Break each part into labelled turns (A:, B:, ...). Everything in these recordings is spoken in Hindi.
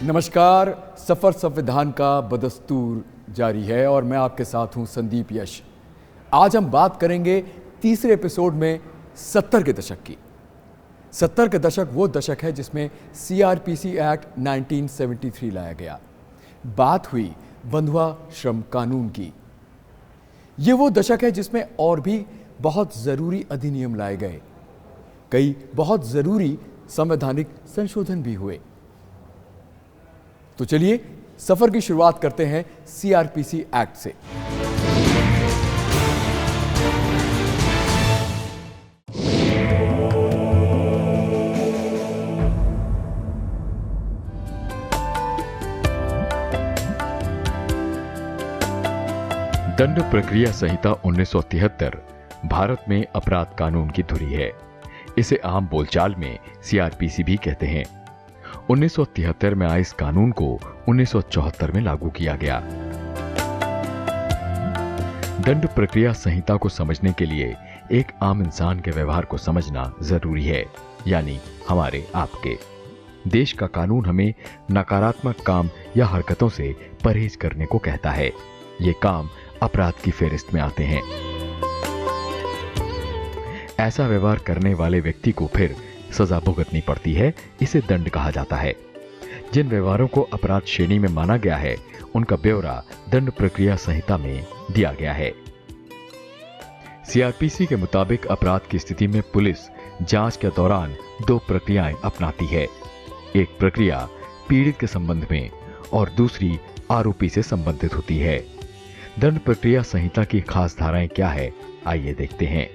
A: नमस्कार। सफर संविधान का बदस्तूर जारी है और मैं आपके साथ हूं संदीप यश। आज हम बात करेंगे तीसरे एपिसोड में 70 के दशक की। 70 के दशक वो दशक है जिसमें सीआरपीसी एक्ट 1973 लाया गया। बात हुई बंधुआ श्रम कानून की। ये वो दशक है जिसमें और भी बहुत जरूरी अधिनियम लाए गए। कई बहुत जरूरी संवैधानिक संशोधन भी हुए। तो चलिए सफर की शुरुआत करते हैं सीआरपीसी एक्ट से।
B: दंड प्रक्रिया संहिता 1973 भारत में अपराध कानून की धुरी है। इसे आम बोलचाल में सीआरपीसी भी कहते हैं। 1973 में आए इस कानून को 1974 में लागू किया गया। दंड प्रक्रिया संहिता को समझने के लिए एक आम इंसान के व्यवहार को समझना जरूरी है, यानी हमारे आपके। देश का कानून हमें नकारात्मक काम या हरकतों से परहेज करने को कहता है। ये काम अपराध की फेहरिस्त में आते हैं। ऐसा व्यवहार करने वाले व्यक्ति को फिर सजा भुगतनी पड़ती है। इसे दंड कहा जाता है। जिन व्यवहारों को अपराध श्रेणी में माना गया है उनका ब्यौरा दंड प्रक्रिया संहिता में दिया गया है। सीआरपीसी के मुताबिक अपराध की स्थिति में पुलिस जांच के दौरान दो प्रक्रियाएं अपनाती है। एक प्रक्रिया पीड़ित के संबंध में और दूसरी आरोपी से संबंधित होती है। दंड प्रक्रिया संहिता की खास धाराएं क्या है, आइए देखते हैं।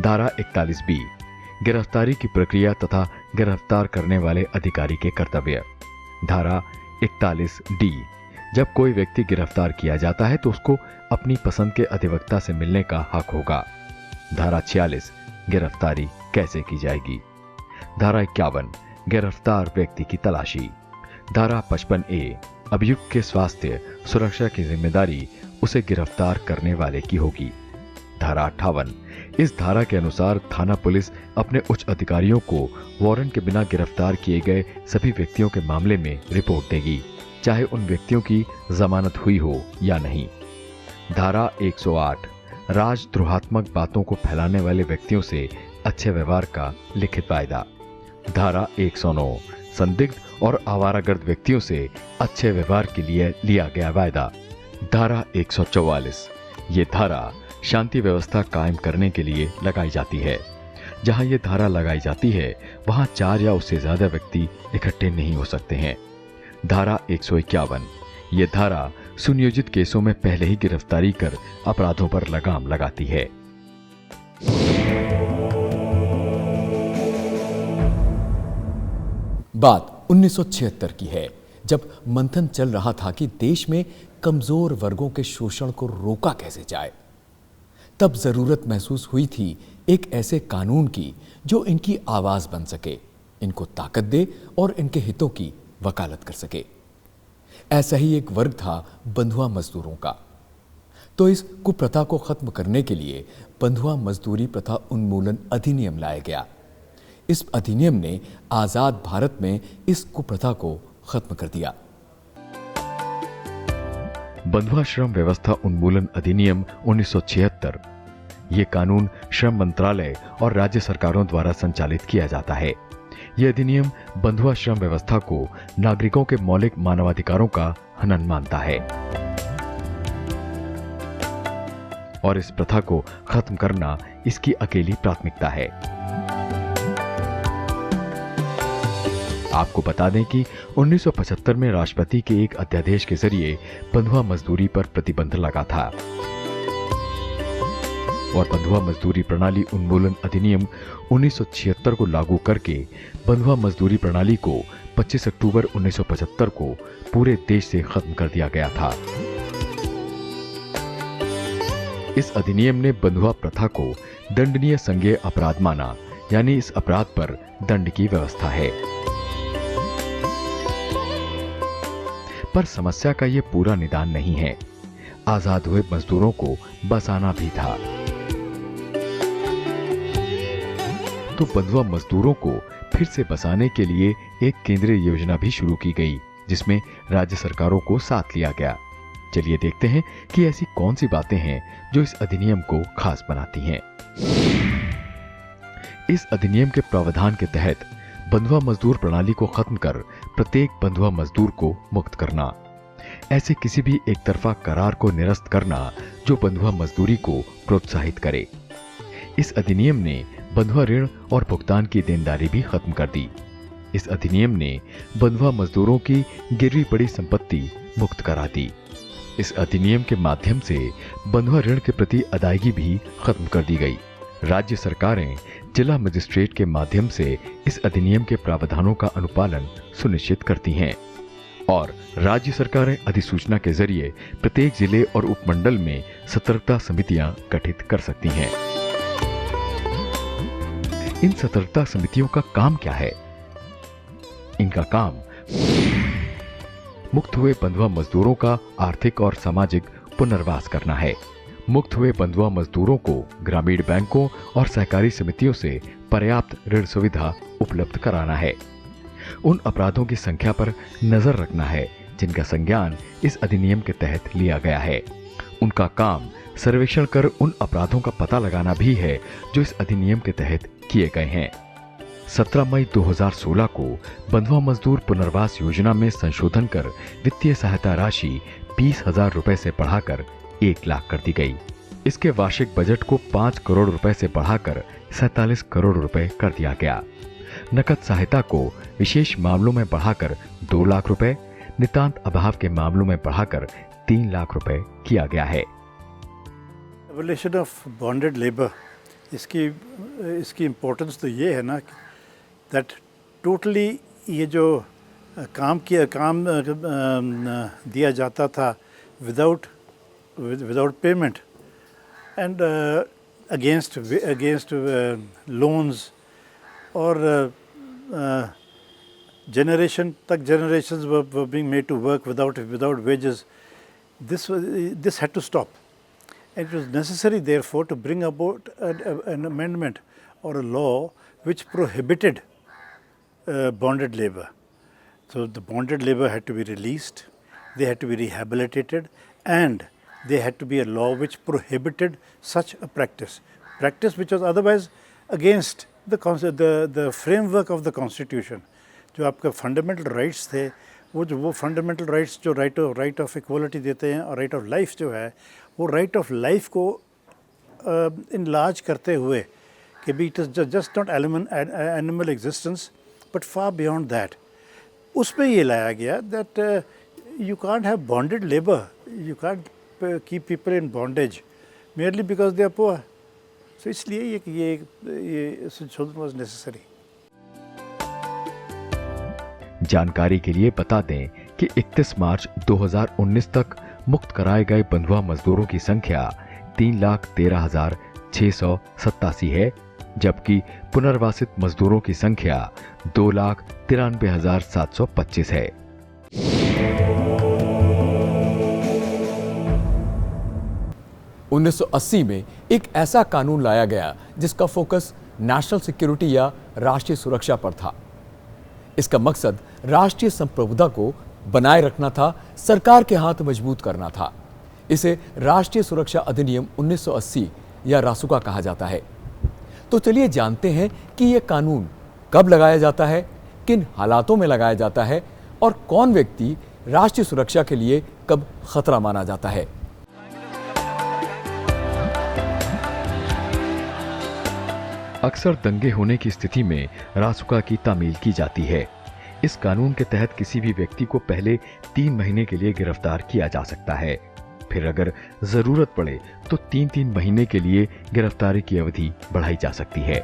B: धारा 41B, गिरफ्तारी की प्रक्रिया तथा गिरफ्तार करने वाले अधिकारी के कर्तव्य। धारा 41D, जब कोई व्यक्ति गिरफ्तार किया जाता है तो उसको अपनी पसंद के अधिवक्ता से मिलने का हक होगा। धारा 46, गिरफ्तारी कैसे की जाएगी। धारा 51, गिरफ्तार व्यक्ति की तलाशी। धारा 55A, अभियुक्त के स्वास्थ्य सुरक्षा की जिम्मेदारी उसे गिरफ्तार करने वाले की होगी। धारा 58, इस धारा के अनुसार थाना पुलिस अपने उच्च अधिकारियों को वारंट के बिना गिरफ्तार किए गए सभी व्यक्तियों के मामले में रिपोर्ट देगी, चाहे उन व्यक्तियों की जमानत हुई हो या नहीं। धारा 108, राजद्रोहात्मक बातों को फैलाने वाले व्यक्तियों से अच्छे व्यवहार का लिखित वायदा। धारा 109, संदिग्ध और आवारागर्द व्यक्तियों से अच्छे व्यवहार के लिए लिया गया वायदा। धारा 144, ये धारा शांति व्यवस्था कायम करने के लिए लगाई जाती है। जहां ये धारा लगाई जाती है वहां 4 या उससे ज्यादा व्यक्ति इकट्ठे नहीं हो सकते हैं। धारा 151, ये धारा सुनियोजित केसों में पहले ही गिरफ्तारी कर अपराधों पर लगाम लगाती है।
A: बात 1976 की है, जब मंथन चल रहा था कि देश में कमजोर वर्गों के शोषण को रोका कैसे जाए। तब जरूरत महसूस हुई थी एक ऐसे कानून की जो इनकी आवाज बन सके, इनको ताकत दे और इनके हितों की वकालत कर सके। ऐसा ही एक वर्ग था बंधुआ मजदूरों का। तो इस कुप्रथा को खत्म करने के लिए बंधुआ मजदूरी प्रथा उन्मूलन अधिनियम लाया गया। इस अधिनियम ने आजाद भारत में इस कुप्रथा को खत्म कर दिया।
B: बंधुआ श्रम व्यवस्था उन्मूलन अधिनियम 1976, ये कानून श्रम मंत्रालय और राज्य सरकारों द्वारा संचालित किया जाता है। यह अधिनियम बंधुआ श्रम व्यवस्था को नागरिकों के मौलिक मानवाधिकारों का हनन मानता है और इस प्रथा को खत्म करना इसकी अकेली प्राथमिकता है। आपको बता दें कि 1975 में राष्ट्रपति के एक अध्यादेश के जरिए बंधुआ मजदूरी पर प्रतिबंध लगा था और बंधुआ मजदूरी प्रणाली उन्मूलन अधिनियम 1976 को लागू करके बंधुआ मजदूरी प्रणाली को 25 अक्टूबर 1975 को पूरे देश से खत्म कर दिया गया था। इस अधिनियम ने बंधुआ प्रथा को दंडनीय संज्ञेय अपराध माना, यानी इस अपराध पर दंड की व्यवस्था है। पर समस्या का यह पूरा निदान नहीं है। आजाद हुए मजदूरों को बसाना भी था। तो बंधुआ मजदूरों को फिर से बसाने के लिए एक केंद्रीय योजना भी शुरू की गई जिसमें राज्य सरकारों को साथ लिया गया। चलिए देखते हैं कि ऐसी कौन सी बातें हैं जो इस अधिनियम को खास बनाती हैं। इस अधिनियम के प्रावधान के तहत बंधुआ मजदूर प्रणाली को खत्म कर प्रत्येक बंधुआ मजदूर को मुक्त करना, ऐसे किसी भी एक तरफा करार को निरस्त करना जो बंधुआ मजदूरी को प्रोत्साहित करे। इस अधिनियम ने बंधुआ ऋण और भुगतान की देनदारी भी खत्म कर दी। इस अधिनियम ने बंधुआ मजदूरों की गिरवी पड़ी संपत्ति मुक्त करा दी। इस अधिनियम के माध्यम से बंधुआ ऋण के प्रति अदायगी भी खत्म कर दी गई। राज्य सरकारें जिला मजिस्ट्रेट के माध्यम से इस अधिनियम के प्रावधानों का अनुपालन सुनिश्चित करती हैं और राज्य सरकारें अधिसूचना के जरिए प्रत्येक जिले और उपमंडल में सतर्कता समितियां गठित कर सकती हैं। इन सतर्कता समितियों का काम क्या है? इनका काम मुक्त हुए बंधुआ मजदूरों का आर्थिक और सामाजिक पुनर्वास करना है। मुक्त हुए बंधुआ मजदूरों को ग्रामीण बैंकों और सहकारी समितियों से पर्याप्त ऋण सुविधा उपलब्ध कराना है। उन अपराधों की संख्या पर नजर रखना है जिनका संज्ञान इस अधिनियम के तहत लिया गया है। उनका काम सर्वेक्षण कर उन अपराधों का पता लगाना भी है जो इस अधिनियम के तहत किए गए हैं। 17 मई 2016 को बंधुआ मजदूर पुनर्वास योजना में संशोधन कर वित्तीय सहायता राशि 20,000 रुपए से बढ़ाकर 1 लाख कर दी गई। इसके वार्षिक बजट को 5 करोड़ रुपए से बढ़ाकर 47 करोड़ रुपए कर दिया गया। नकद सहायता को विशेष मामलों में बढ़ाकर 2 लाख रुपए, नितांत अभाव के मामलों में बढ़ाकर 3 लाख रुपए किया गया है।
C: एवोल्यूशन ऑफ बॉन्डेड लेबर, इसकी इम्पोर्टेंस तो ये है ना दैट टोटली ये जो काम दिया जाता था without payment and against loans और generations were being made to work without wages. This had to stop. And it was necessary therefore to bring about an amendment or a law which prohibited bonded labor. So the bonded labor had to be released, they had to be rehabilitated, and there had to be a law which prohibited such a practice which was otherwise against the framework of the constitution. जो आपका फंडामेंटल राइट्स थे वो फंडामेंटल राइट्स जो राइट ऑफ इक्वलिटी देते हैं और राइट ऑफ लाइफ जो है वो राइट ऑफ लाइफ को इनलार्ज करते हुए कि भी it is just not animal existence but far beyond that, उसमें ये लाया गया that you can't have bonded labour, you can't keep people in bondage merely because they are poor. So इसलिए ये संशोधन वाज नेसेसरी.
B: जानकारी के लिए बता दें कि 31 मार्च 2019 तक मुक्त कराए गए बंधुआ मजदूरों की संख्या 3,13,687 है, जबकि पुनर्वासित मजदूरों की संख्या 2,93,725 है.
A: उन्नीस 1980 में एक ऐसा कानून लाया गया जिसका फोकस नेशनल सिक्योरिटी या राष्ट्रीय सुरक्षा पर था. इसका मकसद राष्ट्रीय संप्रभुता को बनाए रखना था, सरकार के हाथ मजबूत करना था. इसे राष्ट्रीय सुरक्षा अधिनियम 1980 या रासुका कहा जाता है. तो चलिए जानते हैं कि यह कानून कब लगाया जाता है, किन हालातों में लगाया जाता है और कौन व्यक्ति राष्ट्रीय सुरक्षा के लिए कब खतरा माना जाता है.
B: अक्सर दंगे होने की स्थिति में रासुका की तामील की जाती है. इस कानून के तहत किसी भी व्यक्ति को पहले 3 महीने के लिए गिरफ्तार किया जा सकता है. फिर अगर जरूरत पड़े तो 3-3 महीने के लिए गिरफ्तारी की अवधि बढ़ाई जा सकती है.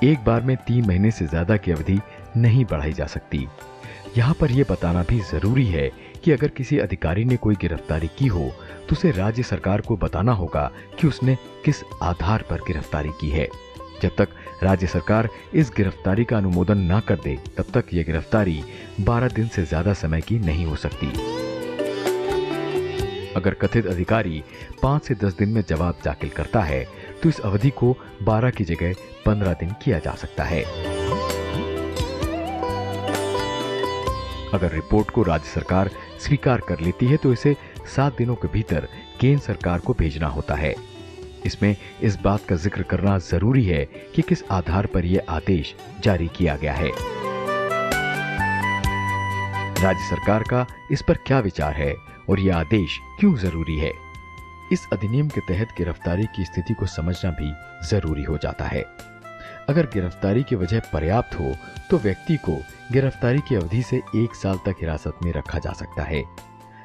B: एक बार में 3 महीने से ज्यादा की अवधि नहीं बढ़ाई जा सकती. यहाँ पर यह बताना भी जरूरी है कि अगर किसी अधिकारी ने कोई गिरफ्तारी की हो तो उसे राज्य सरकार को बताना होगा कि उसने किस आधार पर गिरफ्तारी की है. जब तक राज्य सरकार इस गिरफ्तारी का अनुमोदन न कर दे तब तक यह गिरफ्तारी 12 दिन से ज्यादा समय की नहीं हो सकती. अगर कथित अधिकारी 5 से 10 दिन में जवाब दाखिल करता है तो इस अवधि को 12 की जगह 15 दिन किया जा सकता है. अगर रिपोर्ट को राज्य सरकार स्वीकार कर लेती है तो इसे 7 दिनों के भीतर केंद्र सरकार को भेजना होता है। इसमें इस बात का जिक्र करना जरूरी है कि किस आधार पर यह आदेश जारी किया गया है। राज्य सरकार का इस पर क्या विचार है और यह आदेश क्यों जरूरी है, इस अधिनियम के तहत गिरफ्तारी की स्थिति को समझना भी जरूरी हो जाता है। अगर गिरफ्तारी की वजह पर्याप्त हो तो व्यक्ति को गिरफ्तारी की अवधि से 1 साल तक हिरासत में रखा जा सकता है।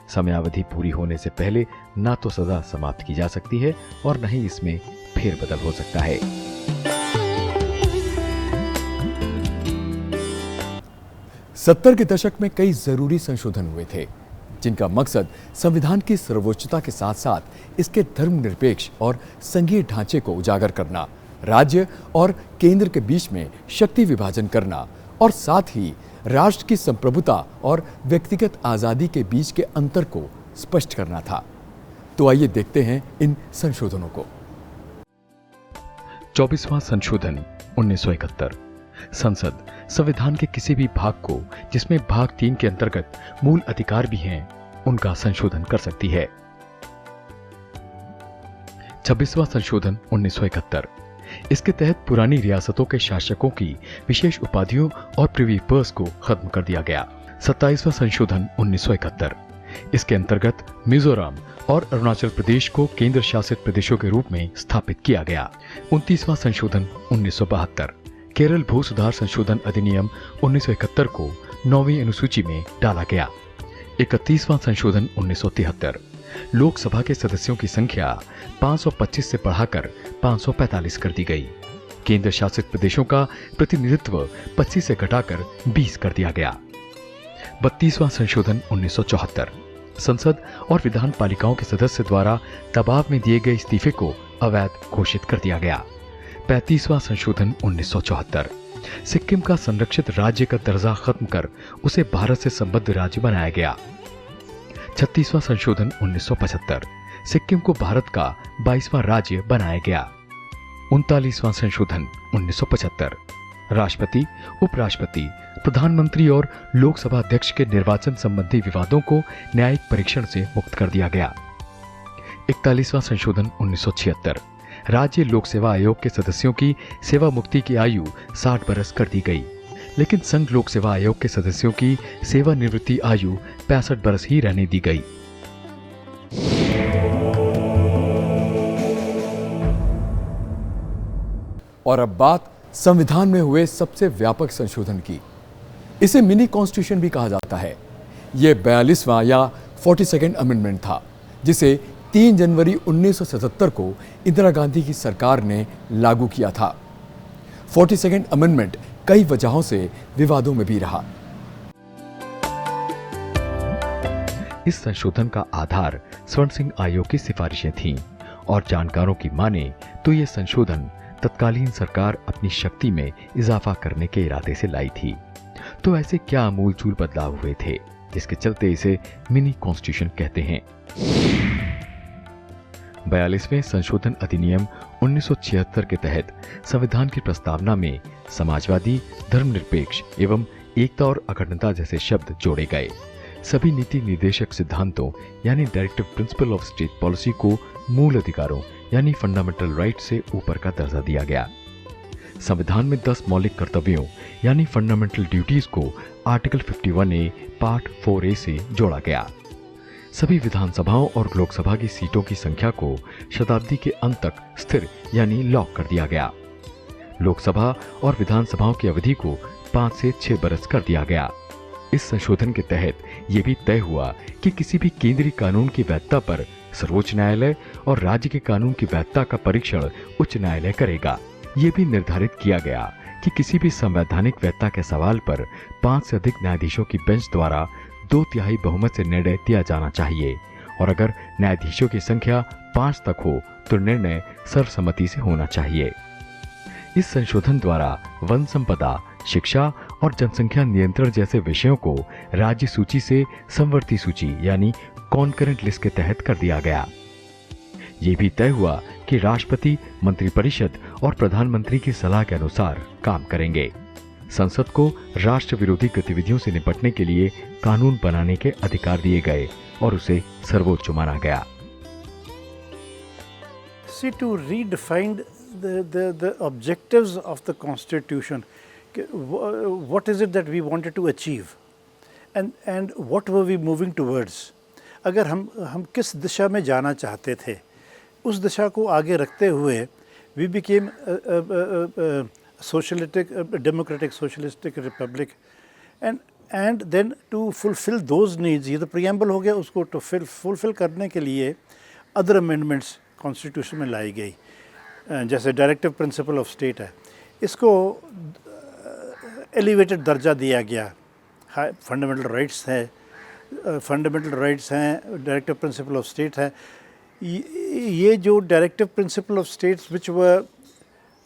B: समयावधि पूरी होने से पहले ना तो सजा समाप्त की जा सकती है और न ही इसमें फेरबदल हो सकता है।
A: सत्तर के दशक में कई जरूरी संशोधन हुए थे जिनका मकसद संविधान की सर्वोच्चता के साथ साथ इसके धर्मनिरपेक्ष और संघीय ढांचे को उजागर करना, राज्य और केंद्र के बीच में शक्ति विभाजन करना और साथ ही राष्ट्र की संप्रभुता और व्यक्तिगत आजादी के बीच के अंतर को स्पष्ट करना था। तो आइए देखते हैं इन संशोधनों को।
B: 24वां संशोधन 1971। संसद संविधान के किसी भी भाग को जिसमें भाग 3 के अंतर्गत मूल अधिकार भी हैं, उनका संशोधन कर सकती है। 26वां संशोधन 1971। इसके तहत पुरानी रियासतों के शासकों की विशेष उपाधियों और प्रिवी पर्स को खत्म कर दिया गया। 27वां संशोधन 1971। इसके अंतर्गत मिजोरम और अरुणाचल प्रदेश को केंद्र शासित प्रदेशों के रूप में स्थापित किया गया। 29वां संशोधन 1972। केरल भू सुधार संशोधन अधिनियम 1971 को 9वीं अनुसूची में डाला गया। 31वां संशोधन 1973। लोकसभा के सदस्यों की संख्या 525 से बढ़ाकर 545 कर दी गई। केंद्र शासित प्रदेशों का प्रतिनिधित्व 25 से घटाकर 20 कर दिया गया। 32वां संशोधन 1974। संसद और विधान पालिकाओं के सदस्य द्वारा दबाव में दिए गए इस्तीफे को अवैध घोषित कर दिया गया। 35वां संशोधन 1974। सिक्किम का संरक्षित राज्य का दर्जा खत्म कर उसे भारत से संबद्ध राज्य बनाया गया। 36वां संशोधन 1975। सिक्किम को भारत का 22वां राज्य बनाया गया। 39वां संशोधन 1975। राष्ट्रपति, उपराष्ट्रपति, प्रधानमंत्री और लोकसभा अध्यक्ष के निर्वाचन संबंधी विवादों को न्यायिक परीक्षण से मुक्त कर दिया गया। 41वां संशोधन 1976। राज्य लोक सेवा आयोग के सदस्यों की सेवा मुक्ति की आयु 60 बरस कर दी गई, लेकिन संघ लोक सेवा आयोग के सदस्यों की सेवानिवृत्ति आयु 65 बरस ही रहने दी गई।
A: और अब बात संविधान में हुए सबसे व्यापक संशोधन की। इसे मिनी कॉन्स्टिट्यूशन भी कहा जाता है। यह 42वां या 42nd अमेंडमेंट था, जिसे 3 जनवरी 1977 को इंदिरा गांधी की सरकार ने लागू किया था। 42nd अमेंडमेंट कई वजहों से विवादों में भी रहा।
B: इस संशोधन का आधार स्वर्ण सिंह आयोग की सिफारिशें थीं और जानकारों की माने तो यह संशोधन तत्कालीन सरकार अपनी शक्ति में इजाफा करने के इरादे से लाई थी। तो ऐसे क्या आमूलचूल बदलाव हुए थे जिसके चलते इसे मिनी कॉन्स्टिट्यूशन कहते हैं। 42वें संशोधन अधिनियम 1976 के तहत संविधान की प्रस्तावना में समाजवादी, धर्मनिरपेक्ष एवं एकता और अखंडता जैसे शब्द जोड़े गए। सभी नीति निर्देशक सिद्धांतों यानी directive principle of state policy को मूल अधिकारों यानी फंडामेंटल राइट से ऊपर का दर्जा दिया गया। संविधान में 10 मौलिक कर्तव्यों यानी फंडामेंटल ड्यूटीज को आर्टिकल 51A पार्ट 4A से जोड़ा गया। सभी विधानसभाओं और लोकसभा की सीटों की संख्या को शताब्दी के अंत तक स्थिर यानी लॉक कर दिया गया। लोकसभा और विधानसभाओं की अवधि को 5 से 6 बरस कर दिया गया। इस संशोधन के तहत यह भी तय हुआ कि किसी भी केंद्रीय कानून की वैधता पर सर्वोच्च न्यायालय और राज्य के कानून की वैधता का परीक्षण उच्च न्यायालय करेगा। ये भी निर्धारित किया गया कि किसी भी संवैधानिक वैधता के सवाल पर 5 से अधिक न्यायाधीशों की बेंच द्वारा 2/3 बहुमत से निर्णय दिया जाना चाहिए और अगर न्यायाधीशों की संख्या 5 तक हो तो निर्णय सर्वसम्मति से होना चाहिए। इस संशोधन द्वारा वन संपदा, शिक्षा और जनसंख्या नियंत्रण जैसे विषयों को राज्य सूची से समवर्ती सूची यानी कॉन्करेंट लिस्ट के तहत कर दिया गया। ये भी तय हुआ कि राष्ट्रपति, मंत्रिपरिषद और प्रधानमंत्री की सलाह के अनुसार काम करेंगे। संसद को राष्ट्र विरोधी गतिविधियों से निपटने के लिए कानून बनाने के अधिकार दिए गए और उसे सर्वोच्च माना गया।
C: See, to redefine the objectives of the Constitution, what is it that we wanted to achieve, and what were we moving towards? अगर हम किस दिशा में जाना चाहते थे, उस दिशा को आगे रखते हुए we became a democratic socialistic republic, and then to fulfill those needs, ये तो preamble हो गया, उसको to fulfill करने के लिए other amendments कॉन्स्टिट्यूशन में लाई गई, जैसे डायरेक्टिव प्रिंसिपल ऑफ स्टेट है, इसको एलिवेटेड दर्जा दिया गया। फंडामेंटल राइट्स हैं, डायरेक्टिव प्रिंसिपल ऑफ स्टेट है। ये जो directive principle of states which were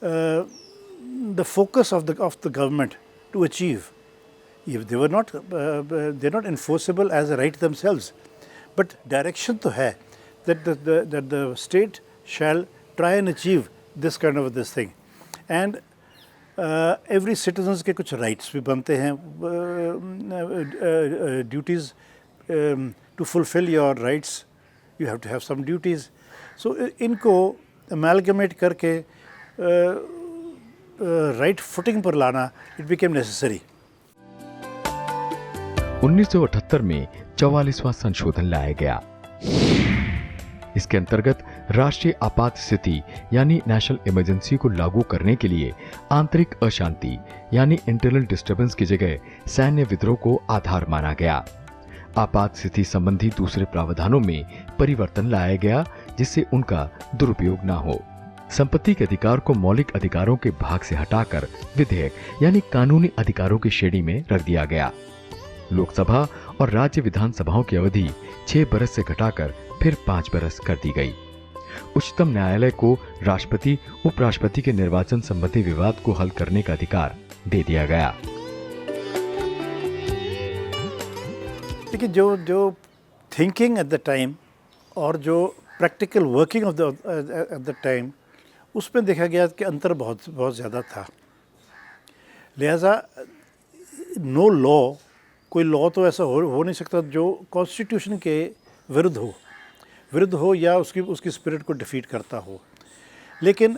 C: the focus of the government to achieve, they were not enforceable as a right themselves, but direction तो है that the state shall try and achieve this kind of this thing, and every citizens के कुछ rights भी बनते हैं, duties, to fulfill your rights you have to have some duties, so इनको amalgamate करके right footing पर लाना, it became necessary।
B: 1978 में 44वां संशोधन लाया गया। इसके अंतर्गत राष्ट्रीय आपात स्थिति यानी नेशनल इमरजेंसी को लागू करने के लिए आंतरिक अशांति यानी इंटरनल डिस्टर्बेंस की जगह सैन्य विद्रोह को आधार माना गया। आपात स्थिति संबंधी दूसरे प्रावधानों में परिवर्तन लाया गया जिससे उनका दुरुपयोग न हो। संपत्ति के अधिकार को मौलिक अधिकारों के भाग से हटाकर विधेयक यानी कानूनी अधिकारों की श्रेणी में रख दिया गया। लोकसभा और राज्य विधानसभाओं की अवधि 6 बरस से घटाकर फिर 5 बरस कर दी गई। उच्चतम न्यायालय को राष्ट्रपति उपराष्ट्रपति के निर्वाचन संबंधी विवाद को हल करने का अधिकार दे दिया गया।
C: देखिए, जो थिंकिंग एट द टाइम और जो practical working of at the time, उसमें देखा गया कि अंतर बहुत ज़्यादा था। लिहाजा नो लॉ, कोई लॉ तो ऐसा हो नहीं सकता जो कॉन्स्टिट्यूशन के विरुद्ध हो या उसकी स्पिरिट को डिफीट करता हो। लेकिन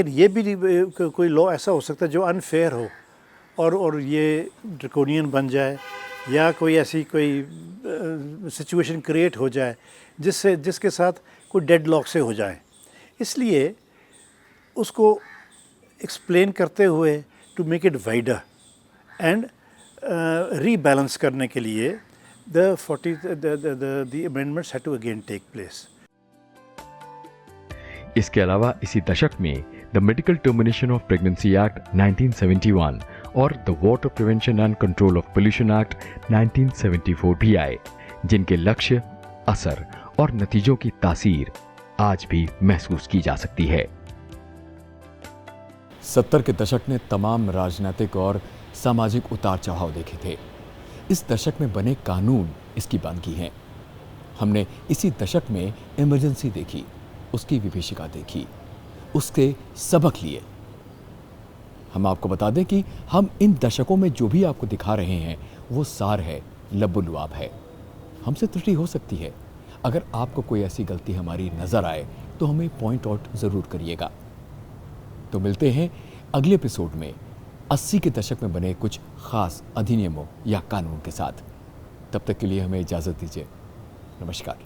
C: ये भी कोई लॉ ऐसा हो सकता है जो अनफेयर हो और ये ड्रैकोनियन बन जाए, या कोई ऐसी कोई सिचुएशन क्रिएट हो जाए जिसके साथ कोई डेडलॉक से हो जाए। इसलिए उसको एक्सप्लेन करते हुए to make it wider and rebalance करने के लिए the amendments had to again take place.
B: इसके अलावा इसी दशक में the medical termination of pregnancy act 1971 और the water prevention and control of pollution act 1974 भी आए, जिनके लक्ष्य, असर और नतीजों की तासीर आज भी महसूस की जा सकती है।
A: 70 के दशक ने तमाम राजनीतिक और सामाजिक उतार चढ़ाव देखे थे। इस दशक में बने कानून इसकी बानगी हैं। हमने इसी दशक में इमरजेंसी देखी, उसकी विभीषिका देखी, उसके सबक लिए। हम आपको बता दें कि हम इन दशकों में जो भी आपको दिखा रहे हैं वो सार है, लबुलुआब है। हमसे त्रुटि हो सकती है। अगर आपको कोई ऐसी गलती हमारी नज़र आए तो हमें पॉइंट आउट ज़रूर करिएगा। तो मिलते हैं अगले एपिसोड में 80 के दशक में बने कुछ खास अधिनियमों या कानून के साथ। तब तक के लिए हमें इजाज़त दीजिए। नमस्कार।